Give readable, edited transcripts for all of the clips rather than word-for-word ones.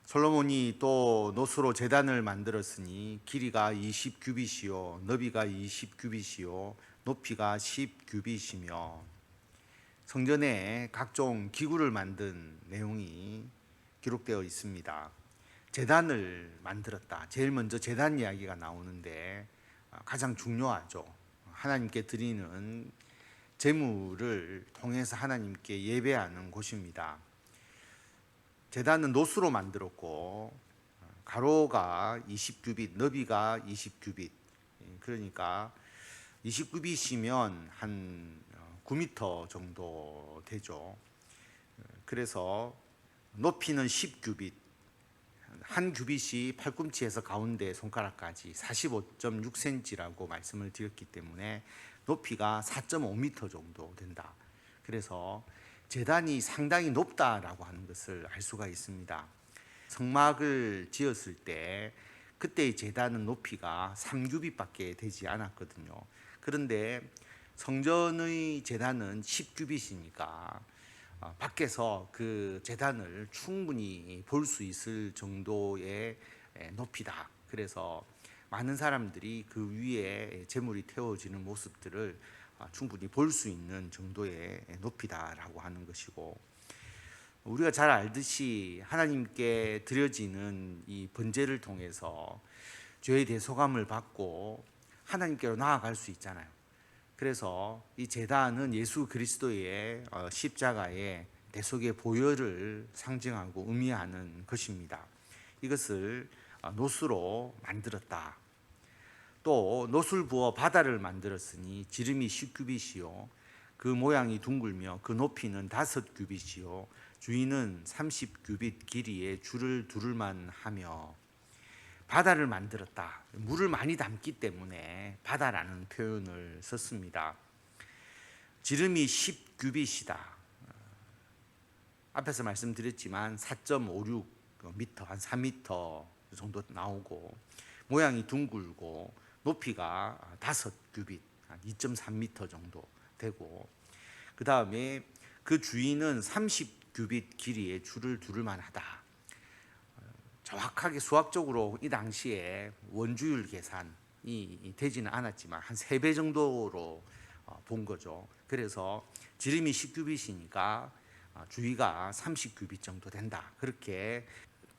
솔로몬이 또 노수로 제단을 만들었으니 길이가 20규빗이요 너비가 20규빗이요 높이가 10규빗이며 성전에 각종 기구를 만든 내용이 기록되어 있습니다. 제단을 만들었다. 제일 먼저 제단 이야기가 나오는데 가장 중요하죠. 하나님께 드리는 제물을 통해서 하나님께 예배하는 곳입니다. 제단은 노수로 만들었고 가로가 20규빗, 너비가 20규빗. 그러니까 20규빗이면 한 9m 정도 되죠. 그래서 높이는 10규빗. 한 규빗이 팔꿈치에서 가운데 손가락까지 45.6cm라고 말씀을 드렸기 때문에 높이가 4.5m 정도 된다. 그래서 제단이 상당히 높다라고 하는 것을 알 수가 있습니다. 성막을 지었을 때 그때의 제단은 높이가 3규빗밖에 되지 않았거든요. 그런데 성전의 제단은 10규빗이니까 밖에서 그 제단을 충분히 볼 수 있을 정도의 높이다. 그래서 많은 사람들이 그 위에 제물이 태워지는 모습들을 충분히 볼 수 있는 정도의 높이다라고 하는 것이고, 우리가 잘 알듯이 하나님께 드려지는 이 번제를 통해서 죄의 대속함을 받고 하나님께로 나아갈 수 있잖아요. 그래서 이 제단은 예수 그리스도의 십자가의 대속의 보혈을 상징하고 의미하는 것입니다. 이것을 노수로 만들었다. 또 노술 부어 바다를 만들었으니 지름이 10규빗이요 그 모양이 둥글며 그 높이는 5규빗이요 주위는 30규빗 길이의 줄을 두를만 하며. 바다를 만들었다. 물을 많이 담기 때문에 바다라는 표현을 썼습니다. 지름이 10규빗이다. 앞에서 말씀드렸지만 4.56m, 한 3m 정도 나오고, 모양이 둥글고 높이가 5규빗, 한 2.3m 정도 되고, 그 다음에 그 주위는 30규빗 길이의 줄을 두를 만하다. 정확하게 수학적으로 이 당시에 원주율 계산이 되지는 않았지만 한 3배 정도로 본 거죠. 그래서 지름이 10규빗이니까 주위가 30규빗 정도 된다. 그렇게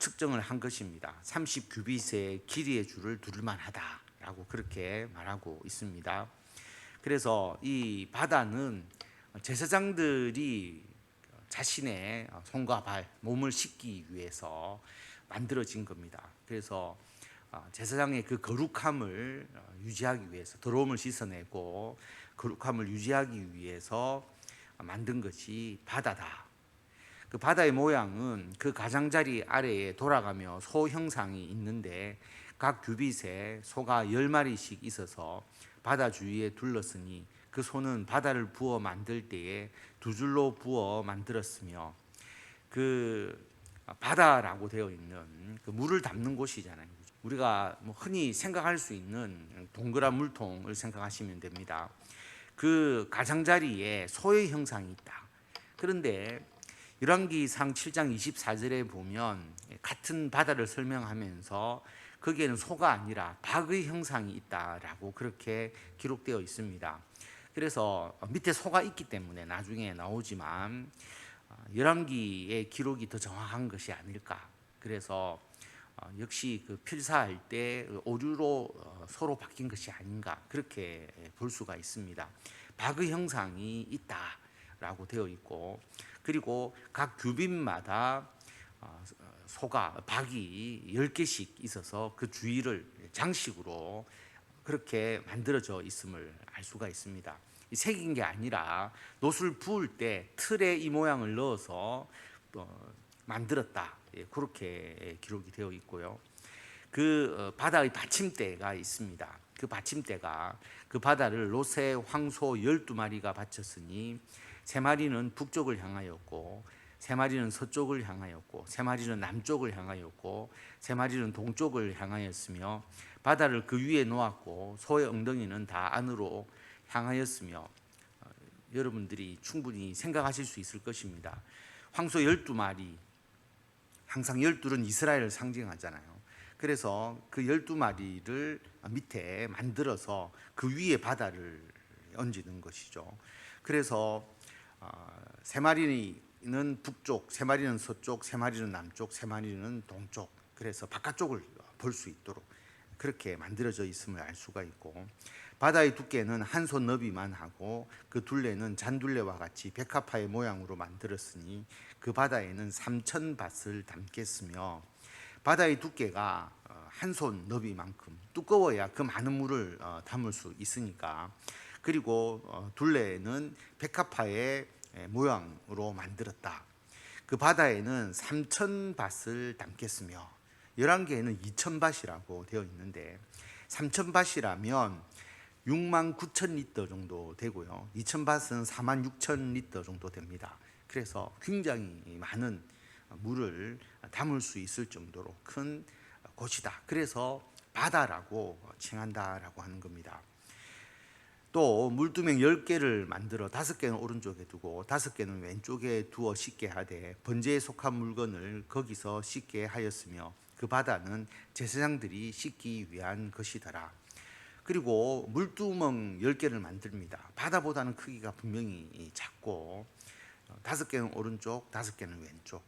측정을 한 것입니다. 30규빗의 길이의 줄을 두를 만하다라고 그렇게 말하고 있습니다. 그래서 이 바다는 제사장들이 자신의 손과 발, 몸을 씻기 위해서 만들어진 겁니다. 그래서 제사장의 그 거룩함을 유지하기 위해서, 더러움을 씻어내고 거룩함을 유지하기 위해서 만든 것이 바다다. 그 바다의 모양은 그 가장자리 아래에 돌아가며 소 형상이 있는데 각 규빗에 소가 10마리씩 있어서 바다 주위에 둘렀으니 그 소는 바다를 부어 만들 때에 2줄로 부어 만들었으며, 그 바다라고 되어 있는 그 물을 담는 곳이잖아요. 우리가 흔히 생각할 수 있는 동그란 물통을 생각하시면 됩니다. 그 가장자리에 소의 형상이 있다. 그런데 열왕기상 7장 24절에 보면 같은 바다를 설명하면서 거기에는 소가 아니라 박의 형상이 있다라고 그렇게 기록되어 있습니다. 그래서 밑에 소가 있기 때문에 나중에 나오지만 열왕기의 기록이 더 정확한 것이 아닐까. 그래서 역시 그 필사할 때 오류로 소로 바뀐 것이 아닌가, 그렇게 볼 수가 있습니다. 박의 형상이 있다라고 되어 있고, 그리고 각 규빗마다 소가 박이 10개씩 있어서 그 주위를 장식으로 그렇게 만들어져 있음을 알 수가 있습니다. 새긴 게 아니라 노술 부을 때 틀에 이 모양을 넣어서 만들었다. 그렇게 기록이 되어 있고요. 그 바다의 받침대가 있습니다. 그 받침대가 그 바다를 롯의 황소 12마리가 바쳤으니 3마리는 북쪽을 향하였고 3마리는 서쪽을 향하였고 3마리는 남쪽을 향하였고 3마리는 동쪽을 향하였으며 바다를 그 위에 놓았고 소의 엉덩이는 다 안으로 향하였으며. 여러분들이 충분히 생각하실 수 있을 것입니다. 황소 12마리, 항상 열둘은 이스라엘을 상징하잖아요. 그래서 그 12마리를 밑에 만들어서 그 위에 바다를 얹는 것이죠. 그래서 세 마리는 북쪽, 세 마리는 서쪽, 세 마리는 남쪽, 세 마리는 동쪽. 그래서 바깥쪽을 볼 수 있도록 그렇게 만들어져 있음을 알 수가 있고, 바다의 두께는 한 손 너비만 하고 그 둘레는 잔둘레와 같이 백합화의 모양으로 만들었으니 그 바다에는 3,000밧을 담겠으며, 바다의 두께가 한 손 너비만큼 두꺼워야 그 많은 물을 담을 수 있으니까. 그리고 둘레는 백합화의 모양으로 만들었다. 그 바다에는 3,000밧을 담겠으며, 11개에는 2,000밧이라고 되어 있는데 3,000밧이라면 69,000리터 정도 되고요. 2,000밧은 46,000리터 정도 됩니다. 그래서 굉장히 많은 물을 담을 수 있을 정도로 큰 곳이다. 그래서 바다라고 칭한다라고 하는 겁니다. 또 물두멍 10개를 만들어 5개는 오른쪽에 두고 5개는 왼쪽에 두어 씻게 하되 번제에 속한 물건을 거기서 씻게 하였으며 그 바다는 제사장들이 씻기 위한 것이더라. 그리고 물두멍 10개를 만듭니다. 바다보다는 크기가 분명히 작고 5개는 오른쪽, 5개는 왼쪽.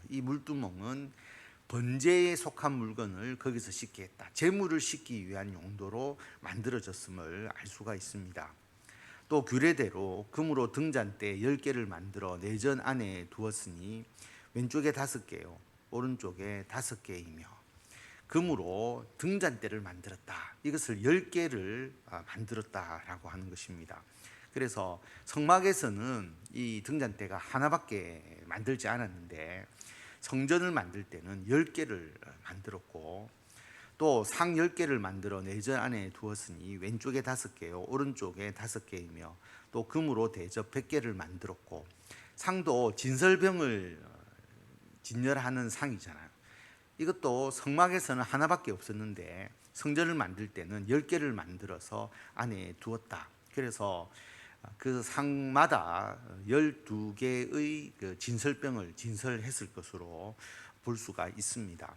이 물두멍은 번제에 속한 물건을 거기서 씻게 했다. 재물을 씻기 위한 용도로 만들어졌음을 알 수가 있습니다. 또 규례대로 금으로 등잔대 10개를 만들어 내전 안에 두었으니 왼쪽에 5개요, 오른쪽에 5개이며 금으로 등잔대를 만들었다. 이것을 10개를 만들었다라고 하는 것입니다. 그래서 성막에서는 이 등잔대가 하나밖에 만들지 않았는데 성전을 만들 때는 10개를 만들었고, 또 상 10개를 만들어 내전 안에 두었으니 왼쪽에 5개요, 오른쪽에 5개이며 또 금으로 대접 100개를 만들었고, 상도 진설병을 진열하는 상이잖아요. 이것도 성막에서는 하나밖에 없었는데 성전을 만들 때는 10개를 만들어서 안에 두었다. 그래서 그 상마다 12개의 그 진설병을 진설했을 것으로 볼 수가 있습니다.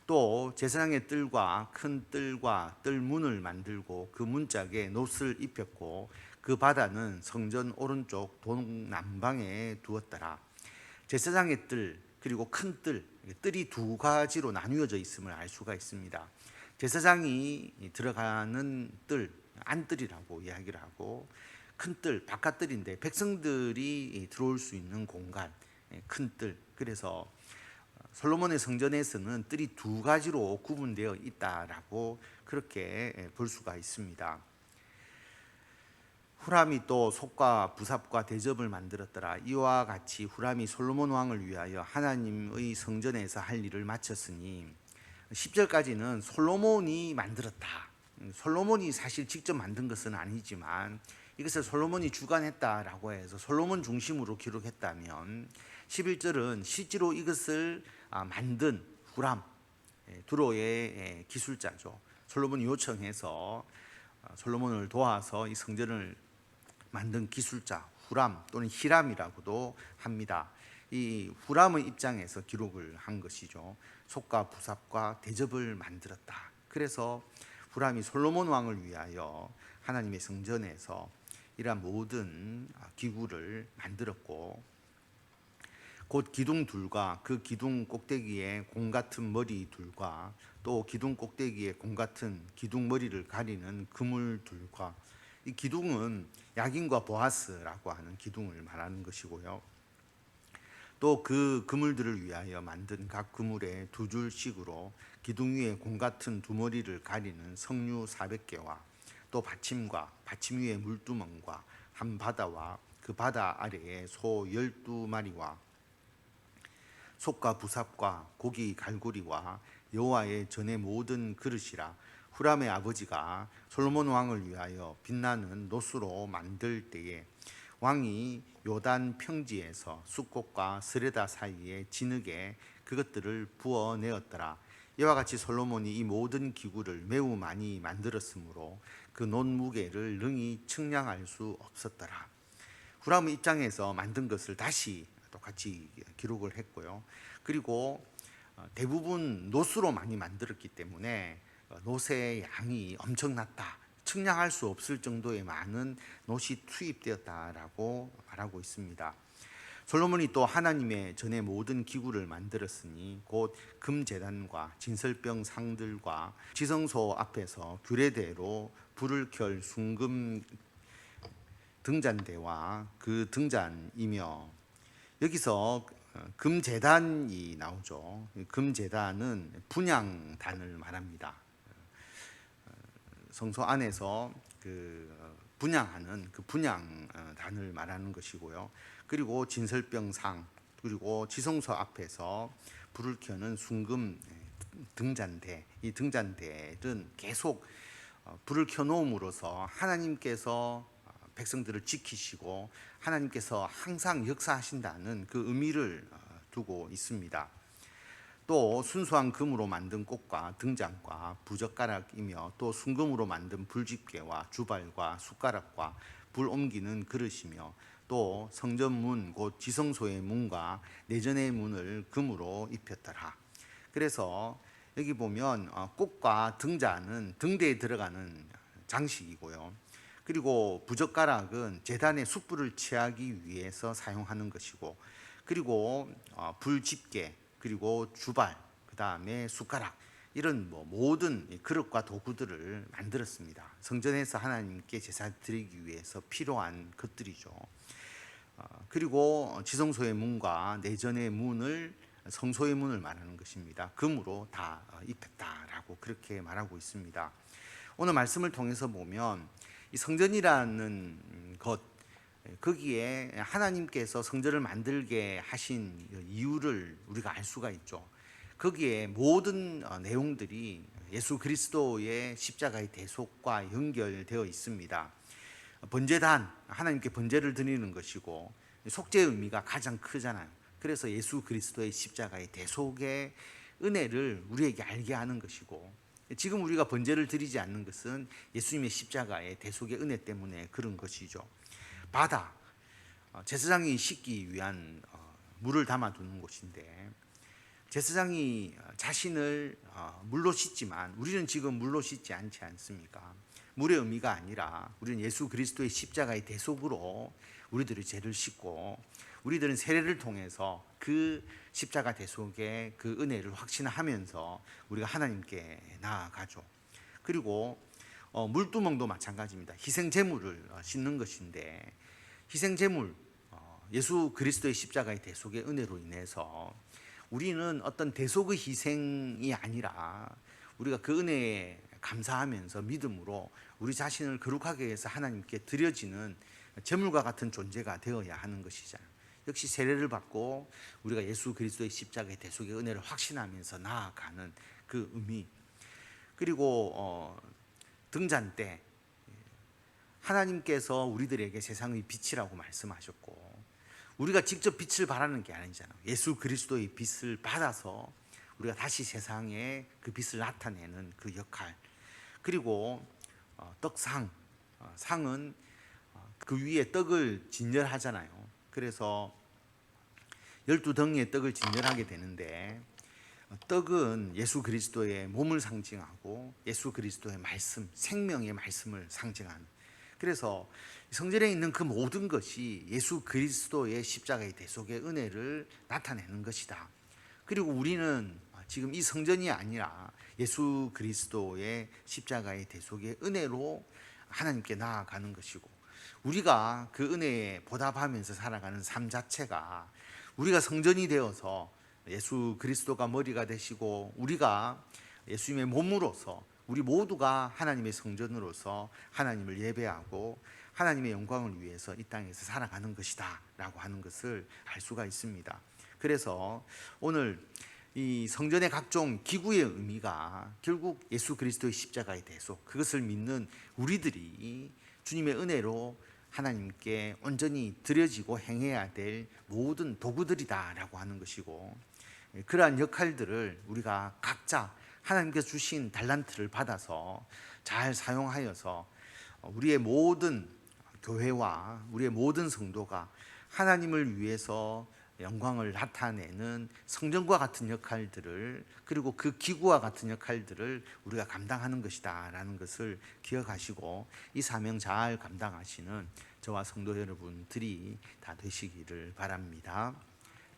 또 제사장의 뜰과 큰 뜰과 뜰문을 만들고 그 문짝에 놋을 입혔고 그 바다는 성전 오른쪽 동남방에 두었더라. 제사장의 뜰 그리고 큰 뜰, 뜰이 두 가지로 나뉘어져 있음을 알 수가 있습니다. 제사장이 들어가는 뜰, 안뜰이라고 이야기를 하고, 큰 뜰, 바깥뜰인데 백성들이 들어올 수 있는 공간, 큰 뜰. 그래서 솔로몬의 성전에서는 뜰이 두 가지로 구분되어 있다라고 그렇게 볼 수가 있습니다. 후람이 또 솥과 부삽과 대접을 만들었더라. 이와 같이 후람이 솔로몬 왕을 위하여 하나님의 성전에서 할 일을 마쳤으니, 10절까지는 솔로몬이 만들었다. 솔로몬이 사실 직접 만든 것은 아니지만 이것을 솔로몬이 주관했다라고 해서 솔로몬 중심으로 기록했다면, 11절은 실제로 이것을 만든 후람, 두로의 기술자죠. 솔로몬이 요청해서 솔로몬을 도와서 이 성전을 만든 기술자 후람 또는 히람이라고도 합니다. 이 후람의 입장에서 기록을 한 것이죠. 솥과 부삽과 대접을 만들었다. 그래서 후람이 솔로몬 왕을 위하여 하나님의 성전에서 이러한 모든 기구를 만들었고, 곧 기둥 둘과 그 기둥 꼭대기에 공 같은 머리 둘과 또 기둥 꼭대기에 공 같은 기둥 머리를 가리는 그물 둘과, 이 기둥은 야긴과 보아스라고 하는 기둥을 말하는 것이고요. 또 그 그물들을 위하여 만든 각 그물에 두 줄씩으로 기둥 위에 공 같은 두 머리를 가리는 석류 400개와 또 받침과 받침 위에 물두멍과 한 바다와 그 바다 아래에 소 12마리와 솥과 부삽과 고기 갈고리와 여호와의 전의 모든 그릇이라. 후람의 아버지가 솔로몬 왕을 위하여 빛나는 놋으로 만들 때에 왕이 요단 평지에서 숫꽃과 스레다 사이에 진흙에 그것들을 부어내었더라. 이와 같이 솔로몬이 이 모든 기구를 매우 많이 만들었으므로 그 놋 무게를 능히 측량할 수 없었더라. 후람 입장에서 만든 것을 다시 똑같이 기록을 했고요. 그리고 대부분 노수로 많이 만들었기 때문에 노새의 양이 엄청났다. 측량할 수 없을 정도의 많은 노시 투입되었다라고 말하고 있습니다. 솔로몬이 또 하나님의 전에 모든 기구를 만들었으니 곧 금제단과 진설병 상들과 지성소 앞에서 규례대로 불을 켤 순금 등잔대와 그 등잔이며, 여기서 금제단이 나오죠. 금제단은 분향단을 말합니다. 성소 안에서 그 분향하는 그 분향단을 말하는 것이고요. 그리고 진설병상, 그리고 지성소 앞에서 불을 켜는 순금 등잔대, 이 등잔대는 계속 불을 켜놓음으로써 하나님께서 백성들을 지키시고 하나님께서 항상 역사하신다는 그 의미를 두고 있습니다. 또 순수한 금으로 만든 꽃과 등잔과 부젓가락이며, 또 순금으로 만든 불집게와 주발과 숟가락과 불 옮기는 그릇이며, 또 성전문 곧 지성소의 문과 내전의 문을 금으로 입혔더라. 그래서 여기 보면 꽃과 등잔은 등대에 들어가는 장식이고요. 그리고 부젓가락은 제단에 숯불을 취하기 위해서 사용하는 것이고, 그리고 불집게, 그리고 주발, 그 다음에 숟가락, 이런 모든 그릇과 도구들을 만들었습니다. 성전에서 하나님께 제사 드리기 위해서 필요한 것들이죠. 그리고 지성소의 문과 내전의 문을, 성소의 문을 말하는 것입니다. 금으로 다 입혔다라고 그렇게 말하고 있습니다. 오늘 말씀을 통해서 보면 이 성전이라는 것, 거기에 하나님께서 성전을 만들게 하신 이유를 우리가 알 수가 있죠. 거기에 모든 내용들이 예수 그리스도의 십자가의 대속과 연결되어 있습니다. 번제단, 하나님께 번제를 드리는 것이고, 속죄의 의미가 가장 크잖아요. 그래서 예수 그리스도의 십자가의 대속의 은혜를 우리에게 알게 하는 것이고, 지금 우리가 번제를 드리지 않는 것은 예수님의 십자가의 대속의 은혜 때문에 그런 것이죠. 바다, 제사장이 씻기 위한 물을 담아두는 곳인데, 제사장이 자신을 물로 씻지만 우리는 지금 물로 씻지 않지 않습니까? 물의 의미가 아니라 우리는 예수 그리스도의 십자가의 대속으로 우리들의 죄를 씻고, 우리들은 세례를 통해서 그 십자가 대속의 그 은혜를 확신하면서 우리가 하나님께 나아가죠. 그리고 물두멍도 마찬가지입니다. 희생제물을 씻는 것인데, 희생제물, 예수 그리스도의 십자가의 대속의 은혜로 인해서 우리는 어떤 대속의 희생이 아니라 우리가 그 은혜에 감사하면서 믿음으로 우리 자신을 거룩하게 해서 하나님께 드려지는 제물과 같은 존재가 되어야 하는 것이잖아요. 역시 세례를 받고 우리가 예수 그리스도의 십자가의 대속의 은혜를 확신하면서 나아가는 그 의미. 그리고 등잔대, 하나님께서 우리들에게 세상의 빛이라고 말씀하셨고, 우리가 직접 빛을 발하는 게 아니잖아요. 예수 그리스도의 빛을 받아서 우리가 다시 세상에 그 빛을 나타내는 그 역할. 그리고 떡상, 상은 그 위에 떡을 진열하잖아요. 그래서 12덩이의 떡을 진열하게 되는데, 떡은 예수 그리스도의 몸을 상징하고 예수 그리스도의 말씀, 생명의 말씀을 상징하는, 그래서 성전에 있는 그 모든 것이 예수 그리스도의 십자가의 대속의 은혜를 나타내는 것이다. 그리고 우리는 지금 이 성전이 아니라 예수 그리스도의 십자가의 대속의 은혜로 하나님께 나아가는 것이고, 우리가 그 은혜에 보답하면서 살아가는 삶 자체가 우리가 성전이 되어서 예수 그리스도가 머리가 되시고 우리가 예수님의 몸으로서 우리 모두가 하나님의 성전으로서 하나님을 예배하고 하나님의 영광을 위해서 이 땅에서 살아가는 것이다 라고 하는 것을 알 수가 있습니다. 그래서 오늘 이 성전의 각종 기구의 의미가 결국 예수 그리스도의 십자가의 대속, 그것을 믿는 우리들이 주님의 은혜로 하나님께 온전히 드려지고 행해야 될 모든 도구들이다라고 하는 것이고, 그러한 역할들을 우리가 각자 하나님께서 주신 달란트를 받아서 잘 사용하여서 우리의 모든 교회와 우리의 모든 성도가 하나님을 위해서 영광을 나타내는 성전과 같은 역할들을, 그리고 그 기구와 같은 역할들을 우리가 감당하는 것이다라는 것을 기억하시고 이 사명 잘 감당하시는 저와 성도 여러분들이 다 되시기를 바랍니다.